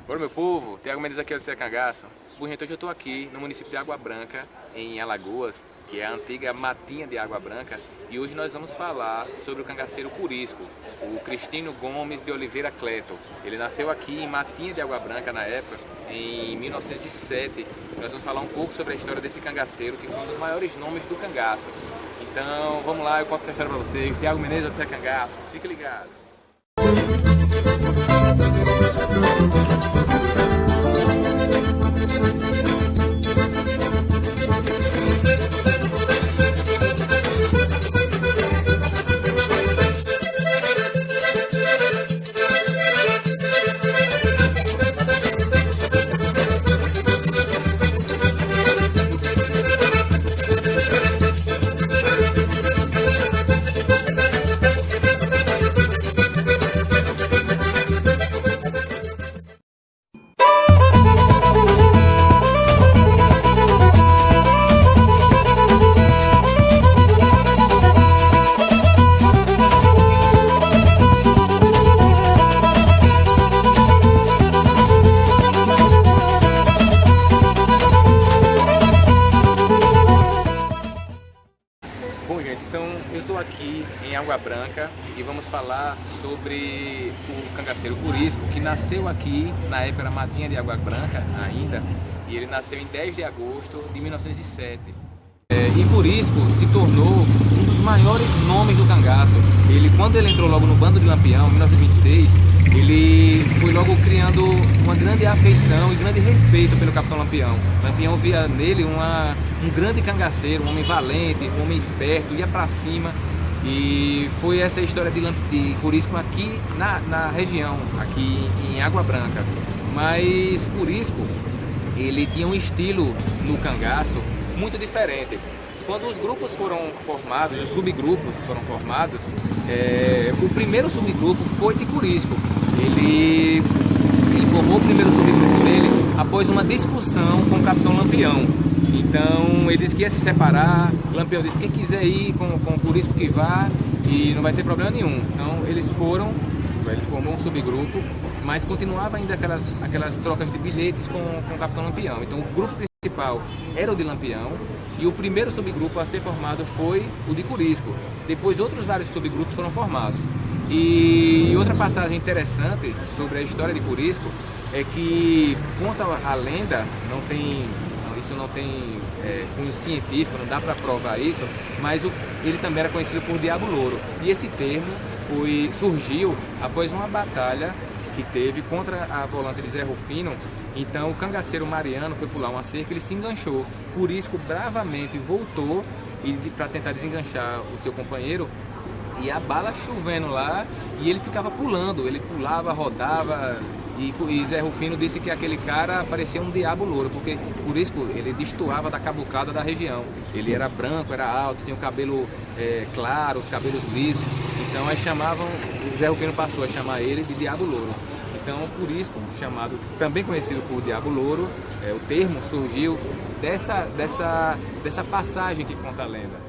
Oi, meu povo, Thiago Mendes aqui do Cé Cangaço. Bom, gente, hoje eu estou aqui no município de Água Branca, em Alagoas, que é a antiga Matinha de Água Branca, e hoje nós vamos falar sobre o cangaceiro Curisco, o Cristino Gomes de Oliveira Cleto. Ele nasceu aqui em Matinha de Água Branca na época, em 1907. Nós vamos falar um pouco sobre a história desse cangaceiro, que foi um dos maiores nomes do cangaço. Então, vamos lá, eu conto essa história para vocês. Thiago Mendes do Cé Cangaço, fique ligado. Bom, gente, então eu estou aqui em Água Branca e vamos falar sobre o cangaceiro Curisco, que nasceu aqui, na época era Matinha de Água Branca ainda, e ele nasceu em 10 de agosto de 1907. E Curisco se tornou um dos maiores nomes do cangaço. Quando ele entrou logo no bando de Lampião, em 1926, ele foi logo criando uma grande afeição e grande respeito pelo capitão Lampião. Lampião via nele um grande cangaceiro, um homem valente, um homem esperto, ia para cima. E foi essa a história de Curisco aqui na região, aqui em Água Branca. Mas Curisco, ele tinha um estilo no cangaço muito diferente. Quando os grupos foram formados, os subgrupos foram formados, o primeiro subgrupo foi de Curisco. Ele formou o primeiro subgrupo dele após uma discussão com o capitão Lampião. Então ele disse que ia se separar. Lampião disse que quem quiser ir com o Curisco que vá e não vai ter problema nenhum. Então ele formou um subgrupo, mas continuava ainda aquelas trocas de bilhetes com o capitão Lampião. Então o grupo principal era o de Lampião e o primeiro subgrupo a ser formado foi o de Curisco. Depois outros vários subgrupos foram formados. E outra passagem interessante sobre a história de Curisco é que conta a lenda, isso não tem cunho científico, não dá para provar isso, mas ele também era conhecido por Diabo Louro. E esse termo surgiu após uma batalha que teve contra a volante de Zé Rufino. Então o cangaceiro Mariano foi pular uma cerca, ele se enganchou. Curisco bravamente voltou para tentar desenganchar o seu companheiro, e a bala chovendo lá, e ele ficava pulando, ele pulava, rodava, e Zé Rufino disse que aquele cara parecia um diabo louro, porque Curisco ele destoava da cabucada da região. Ele era branco, era alto, tinha o cabelo claro, os cabelos lisos, então aí Zé Rufino passou a chamar ele de Diabo Louro. Então Curisco, também conhecido por Diabo Louro, o termo surgiu dessa passagem que conta a lenda.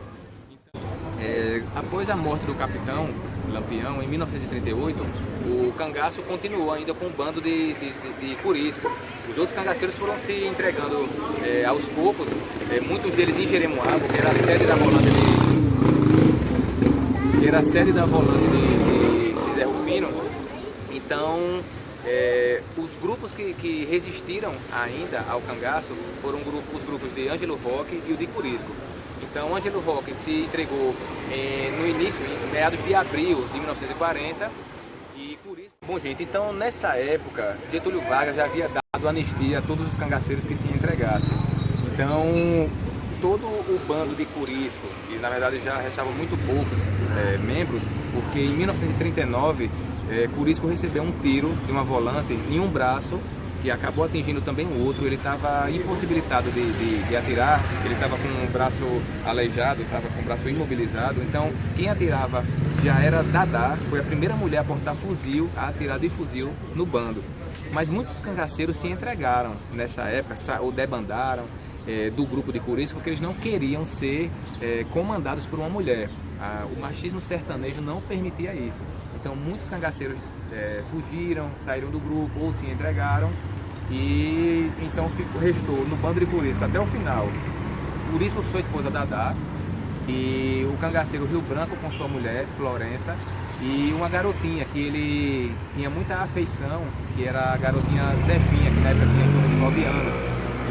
Após a morte do capitão Lampião, em 1938, o cangaço continuou ainda com o bando de Curisco. Os outros cangaceiros foram se entregando aos poucos, muitos deles em Jeremoabo, que era a sede da volante de Zé Rufino. Então, os grupos que resistiram ainda ao cangaço foram os grupos de Ângelo Roque e o de Curisco. Então, Ângelo Roque se entregou no início, em meados de abril de 1940, e Curisco... Bom, gente, então nessa época, Getúlio Vargas já havia dado anistia a todos os cangaceiros que se entregassem. Então, todo o bando de Curisco, que na verdade já restavam muito poucos membros, porque em 1939, Curisco recebeu um tiro de uma volante em um braço, que acabou atingindo também o outro. Ele estava impossibilitado de atirar, ele estava com o braço aleijado, estava com o braço imobilizado. Então quem atirava já era Dadá, foi a primeira mulher a portar fuzil, a atirar de fuzil no bando. Mas muitos cangaceiros se entregaram nessa época, ou debandaram do grupo de Curisco, porque eles não queriam ser comandados por uma mulher. O machismo sertanejo não permitia isso. Então muitos cangaceiros fugiram, saíram do grupo ou se entregaram. E então restou no bando de Curisco até o final Curisco com sua esposa Dadá, e o cangaceiro Rio Branco com sua mulher Florença, e uma garotinha que ele tinha muita afeição, que era a garotinha Zefinha, que na época tinha em torno de 9 anos.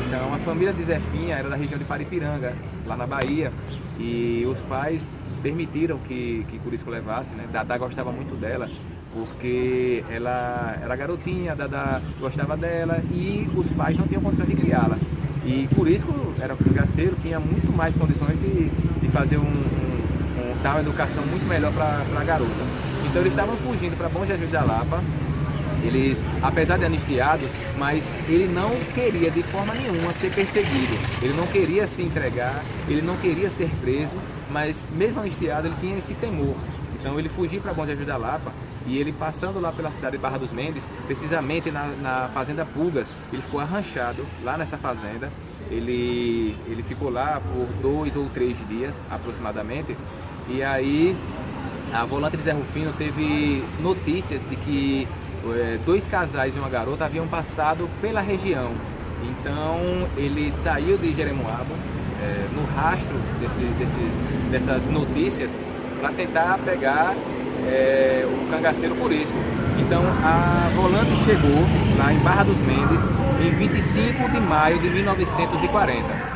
Então a família de Zefinha era da região de Paripiranga, lá na Bahia, e os pais permitiram que Curisco levasse, né? Dadá gostava muito dela, porque ela era garotinha, a Dadá gostava dela e os pais não tinham condições de criá-la. E Curisco era um cangaceiro, tinha muito mais condições de fazer dar uma educação muito melhor para a garota. Então eles estavam fugindo para Bom Jesus da Lapa, eles, apesar de anistiados, mas ele não queria de forma nenhuma ser perseguido, ele não queria se entregar, ele não queria ser preso, mas mesmo anistiado ele tinha esse temor. Então ele fugiu para Bom Jesus da Lapa, e ele passando lá pela cidade de Barra dos Mendes, precisamente na fazenda Pulgas, ele ficou arranchado lá nessa fazenda. Ele ficou lá por 2 ou 3 dias aproximadamente, e aí a volante de Zé Rufino teve notícias de que 2 casais e uma garota haviam passado pela região. Então ele saiu de Jeremoabo no rastro dessas notícias para tentar pegar o cangaceiro Curisco. Então a volante chegou lá em Barra dos Mendes em 25 de maio de 1940.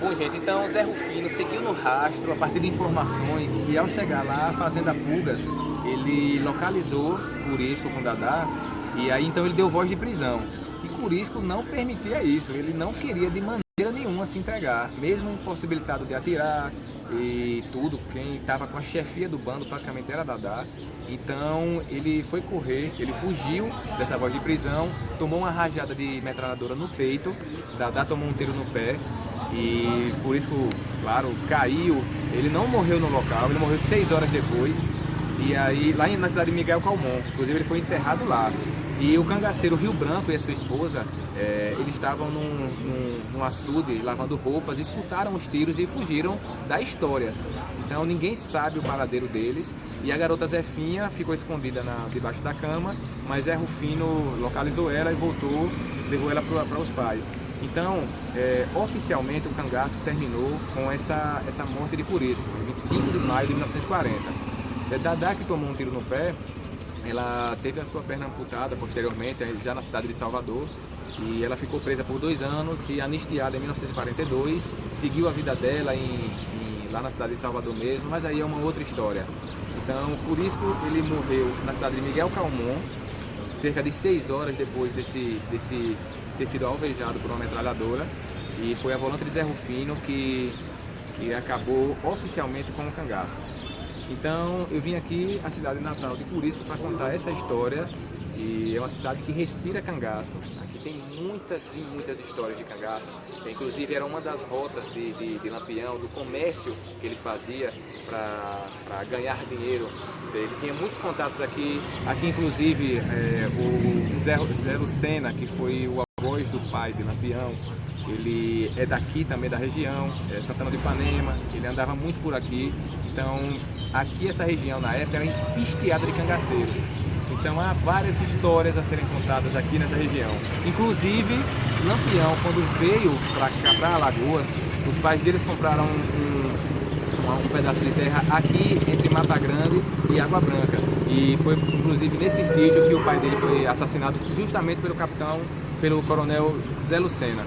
Bom, gente, então Zé Rufino seguiu no rastro a partir de informações, e ao chegar lá à fazenda Pulgas, ele localizou Curisco com Dadá, e aí então ele deu voz de prisão. E Curisco não permitia isso, ele não queria de maneira nenhuma se entregar, mesmo impossibilitado de atirar e tudo. Quem estava com a chefia do bando praticamente era Dadá. Então ele foi correr, ele fugiu dessa voz de prisão, tomou uma rajada de metralhadora no peito, Dadá tomou um tiro no pé, e Curisco, claro, caiu. Ele não morreu no local, ele morreu 6 horas depois, e aí lá na cidade de Miguel Calmon, inclusive ele foi enterrado lá. E o cangaceiro Rio Branco e a sua esposa, eles estavam num açude lavando roupas, escutaram os tiros e fugiram da história. Então ninguém sabe o paradeiro deles, e a garota Zefinha ficou escondida debaixo da cama, mas Zé Rufino localizou ela e voltou, levou ela para os pais. Então, oficialmente o cangaço terminou com essa morte de Curisco, em 25 de maio de 1940. Dadá, que tomou um tiro no pé, ela teve a sua perna amputada posteriormente, já na cidade de Salvador, e ela ficou presa por 2 anos e anistiada em 1942, seguiu a vida dela lá na cidade de Salvador mesmo, mas aí é uma outra história. Então, Curisco, ele morreu na cidade de Miguel Calmon, cerca de 6 horas depois desse ter sido alvejado por uma metralhadora, e foi a volante de Zé Rufino que acabou oficialmente com o cangaço. Então eu vim aqui à cidade natal de Curisco para contar essa história, e é uma cidade que respira cangaço. Aqui tem muitas e muitas histórias de cangaço, inclusive era uma das rotas de Lampião, do comércio que ele fazia para ganhar dinheiro. Ele tinha muitos contatos aqui inclusive o Zé Lucena, que foi o avós do pai de Lampião, ele é daqui também da região, Santana do Ipanema, ele andava muito por aqui. Então aqui essa região na época era empesteada de cangaceiros. Então há várias histórias a serem contadas aqui nessa região. Inclusive Lampião, quando veio para Alagoas, os pais deles compraram um pedaço de terra aqui entre Mata Grande e Água Branca. E foi inclusive nesse sítio que o pai dele foi assassinado, justamente pelo coronel Zé Lucena.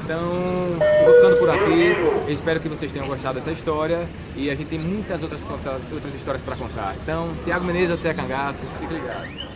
Então, vou ficando por aqui. Eu espero que vocês tenham gostado dessa história, e a gente tem muitas outras histórias para contar. Então, Tiago Menezes, do Zé Cangaço, fique ligado.